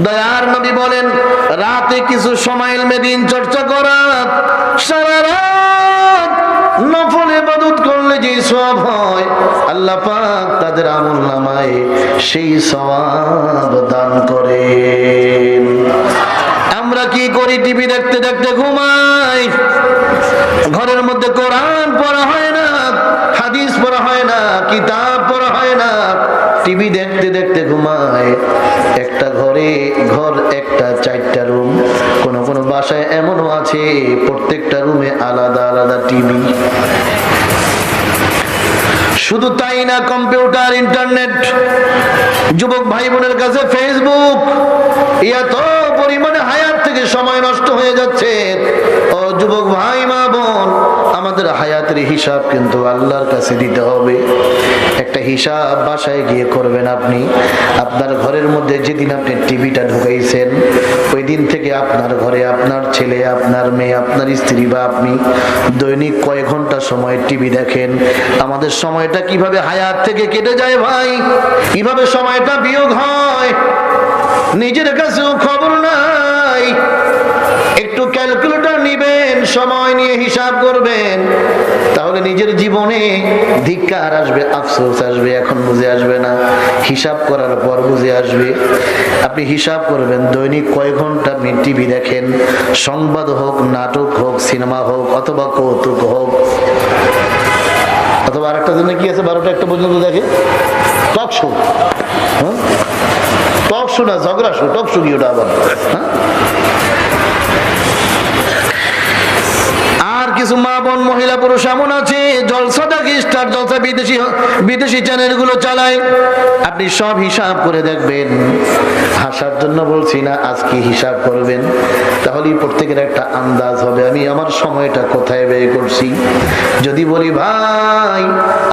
দয়ার নবী বলেন, রাতে কিছু সময় ইলমে দিন চর্চা করা, সারা রাত নফল ইবাদত করলে যে সওয়াব হয়, আল্লাহ পাক তাদের আমলনামায় সেই সওয়াব দান করেন। আমরা কি করি? টিভি দেখতে দেখতে ঘুমাই, ঘরের মধ্যে কোরআন পড়া হয় না, হাদিস পড়া হয় না, কিতাব পড়া হয় না, টিভি দেখতে দেখতে ঘুমায়। একটা ঘরে ঘর একটা, 4টা রুম, কোন কোন বাসায় এমনও আছে প্রত্যেকটা রুমে আলাদা আলাদা টিভি। শুধু তাই না, কম্পিউটার, ইন্টারনেট, যুবক ভাই বোনের কাছে ফেসবুক, এত পরিমাণে হায়াত থেকে সময় নষ্ট হয়ে যাচ্ছে। ও যুবক ভাই, মা বোন, আমাদের হায়াতের হিসাব কিন্তু আল্লাহর কাছে দিতে হবে। একটা হিসাব বাসায় গিয়ে করবেন আপনি। আপনার ঘরের মধ্যে যেদিন আপনি টিভিটা ঢুকাইছেন, ওই দিন থেকে আপনার ঘরে আপনার ছেলে, আপনার মেয়ে, আপনার স্ত্রী বা আপনি দৈনিক কয় ঘন্টা সময় টিভি দেখেন। আমাদের সময়টা কিভাবে হায়াত থেকে কেটে যায় ভাই, কিভাবে সময়টা বিয়োগ হয়, নিজের কাছেও খবর নাই। একটু ক্যালকুলেটর নিবেন, সময় নিয়ে হিসাব করবেন, তাহলে নিজের জীবনে ধিক্কার আসবে, আফসোস আসবে, এখন বুঝে আসবে না, হিসাব করার পর বুঝে আসবে। আপনি হিসাব করবেন দৈনিক কয় ঘন্টা আপনি টিভি দেখেন, সংবাদ হোক, নাটক হোক, সিনেমা হোক, অথবা কৌতুক হোক, অথবা আরেকটা জন্য কি আছে 12টা 1টা পর্যন্ত দেখে টক শো। টক শো না, ঝগড়া শো, টক শো কি ওটা আবার? আর কিছু মা বোন, মহিলা পুরুষ এমন আছে জলসা দেখে, স্টার জলসা, বিদেশি চ্যানেলগুলো চালায়। আপনি সব হিসাব করে দেখবেন। হাসার জন্য বলছি না, আজকে হিসাব করবেন, তাহলেই প্রত্যেকের একটা আন্দাজ হবে আমি আমার সময়টা কোথায় ব্যয় করছি। যদি বলি ভাই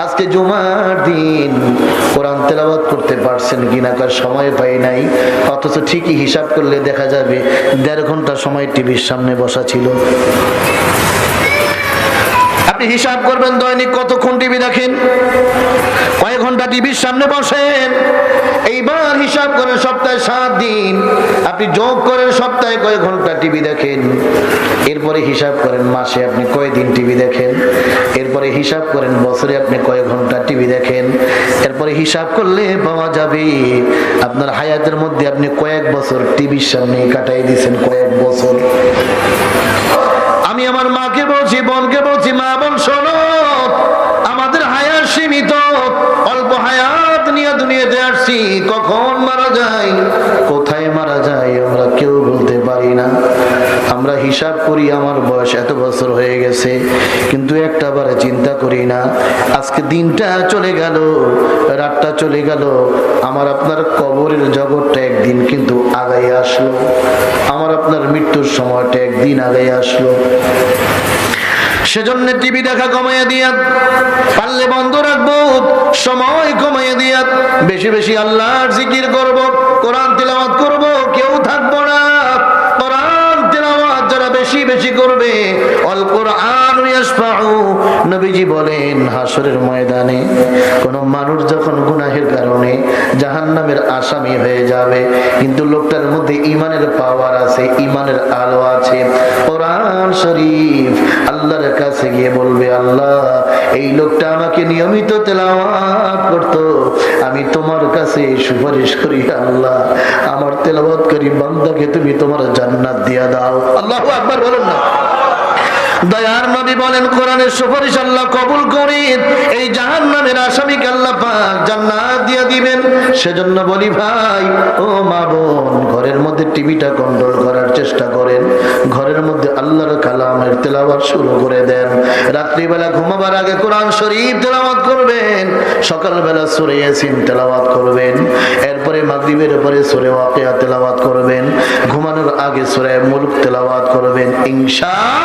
আজকে জুমার দিন কোরআন তেলাওয়াত করতে পারছেন কিনা, কার সময় পাই নাই, অথচ ঠিকই হিসাব করলে দেখা যাবে 1.5 ঘন্টা সময় টিভির সামনে বসা ছিল। আপনি হিসাব করবেন দৈনিক কতক্ষণ টিভি দেখেন, কয়েক ঘন্টা টিভির সামনে বসেন। এইবার হিসাব করেন সপ্তাহে 7 দিন, আপনি যোগ করেন সপ্তাহে কয়েক ঘন্টা টিভি দেখেন। এরপরে হিসাব করেন মাসে আপনি কয়দিন টিভি দেখেন। এরপরে হিসাব করেন বছরে আপনি কয়েক ঘন্টা টিভি দেখেন। এরপরে হিসাব করলে পাওয়া যাবে আপনার হায়াতের মধ্যে আপনি কয়েক বছর টিভির সামনে কাটাই দিয়েছেন, কয়েক বছর। আমি আমার মাকে বলছি, বোনকে বলছি, মা বোন শোনো, আমাদের হায়াত সীমিত, অল্প হায়াত নিয়ে দুনিয়াতে আসছি। কখন মারা যায়, কোথায় মারা যায় আমরা কেউ বলতে পারি না। আমরা হিসাব করি আমার বয়স এত বছর হয়ে গেছে, কিন্তু একটাবারে চিন্তা করি না আজকে দিনটা চলে গেল, রাতটা চলে গেল, আমার আপনার কবরের জগৎটা একদিন কিন্তু আগাই আসলো, আমার আপনার মৃত্যুর সময়টা একদিন আগাই আসলো। সেজন্য টিভি দেখা কমাইয়া দিয়া, পারলে বন্ধ রাখবো, সময় কমাইয়া দিয়া বেশি বেশি আল্লাহর জিকির করব, কোরআন তিলাওয়াত করব, কেউ থাকবো না। কোরআন তিলাওয়াত যারা বেশি বেশি করবে, আল কোরআন ইয়াশফাউ, নবীজি বলেন হাসরের ময়দানে কোন মানুষ যখন গুনাহের কারণে জাহান্নামের আসামি হয়ে যাবে, কিন্তু লোকটার মধ্যে ঈমানের পাওয়ার আছে, ঈমানের আলো আছে, কোরআন শরীফ আল্লাহর কাছে গিয়ে বলবে, আল্লাহ এই লোকটা আমাকে নিয়মিত তেলাওয়াত করতো, আমি তোমার কাছে সুপারিশ করি, আল্লাহ আমার তেলাওয়াতকারী বান্দাকে তুমি তোমার জান্নাত দিয়া দাও। আল্লাহু আকবার বলেন না। দয়ার নবী বলেন কোরআনের সুপারিশ আল্লাহ কবুল করেন, এই জাহান্নামের আসামিকে আল্লাহ পাক জান্নাত দিয়ে দিবেন। সেজন্য বলি ভাই ও মা বোন, ঘরের মধ্যে টিভিটা কন্ট্রোল করার চেষ্টা করেন, ঘরের মধ্যে আল্লাহর কালামের তেলাওয়াত শুরু করে দেন। রাত্রিবেলা ঘুমাবার আগে কোরআন শরীফ তেলাওয়াত করবেন, সকালবেলা সূরা ইয়াসিন তেলাওয়াত করবেন, এরপরে মাগরিবের পরে সূরা ওয়াকিয়া তেলাওয়াত করবেন, ঘুমানোর আগে সূরা মুলক তেলাওয়াত করবেন ইনশাআল্লাহ।